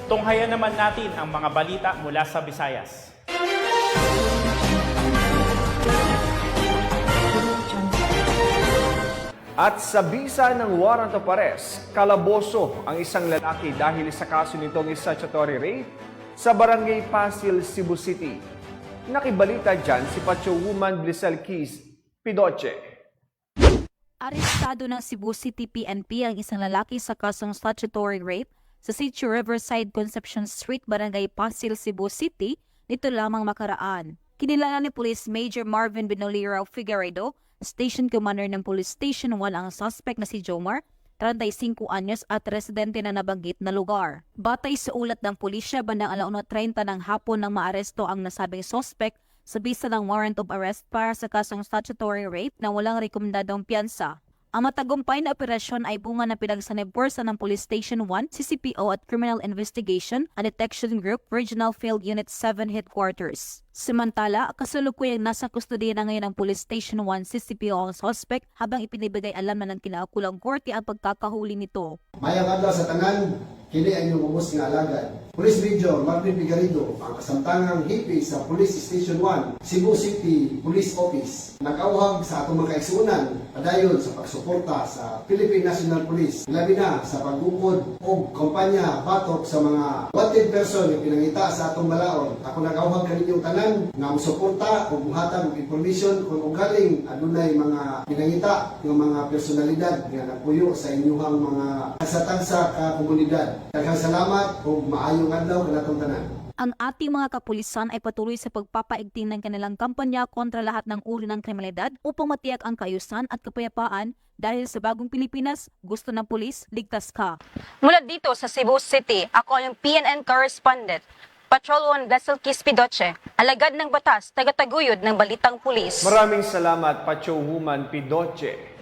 Tunghayan naman natin ang mga balita mula sa Visayas. At sa bisa ng warrant of arrest, kalaboso ang isang lalaki dahil sa kaso nitong statutory rape sa Barangay Pasil, Cebu City. Nakibalita dyan si Pacho Woman Blisel Keys Pidoche. Arestado ng Cebu City PNP ang isang lalaki sa kasong statutory rape sa Sitio Riverside, Concepcion Street, Barangay Pasil, Cebu City nito lamang makaraan. Kinilala ni Police Major Marvin Binoliro Figueredo, Station Commander ng Police Station 1 ang suspect na si Jomar, 35 anyos at residente na nabanggit na lugar. Batay sa ulat ng pulisya, bandang 1:30 ng hapon nang maaresto ang nasabing suspect sa bisa ng warrant of arrest para sa kasong statutory rape na walang rekomendadong piyansa. Ang matagumpay na operasyon ay bunga ng pinagsanib-pwersa ng Police Station 1, CCPO at Criminal Investigation and Detection Group, Regional Field Unit 7 Headquarters. Samantala, kasalukuyang nasa kustodiya na ngayon ng Police Station 1 CCPO ang suspect habang ipinibigay alam na ng kinaukulang korte ang pagkakahuli nito. Mayang adlaw sa tanan, kini ang inyong ubos nga alagad. Police Major Marvin Figueredo, ang kasamtangang hipi sa Police Station 1, Cebu City Police Office. Nag-auhag sa atong mga kaigsuonan padayon sa pagsuporta sa Philippine National Police, labi na sa pagbukod o kampanya batok sa mga wanted person nga pinangita sa atong balaod. Ako nag-auhag kaninyong tanan nga musuporta o buhatan og information kung galing adunay mga pinangita ng mga personalidad nga nagpuyo sa inyong mga kasatang-sa ka komunidad. Daghang salamat ug maayong adlaw kanatong tanan. Ang ating mga kapulisan ay patuloy sa pagpapaigting ng kanilang kampanya kontra lahat ng uri ng kriminalidad upang matiyak ang kaayusan at kapayapaan dahil sa bagong Pilipinas, gusto ng pulis, ligtas ka. Mula dito sa Cebu City, ako ang PNN correspondent, Patrol 1 Blisel Keys Pidoche, alagad ng batas, tagataguyod ng balitang pulis. Maraming salamat, Pacho Woman Pidoche.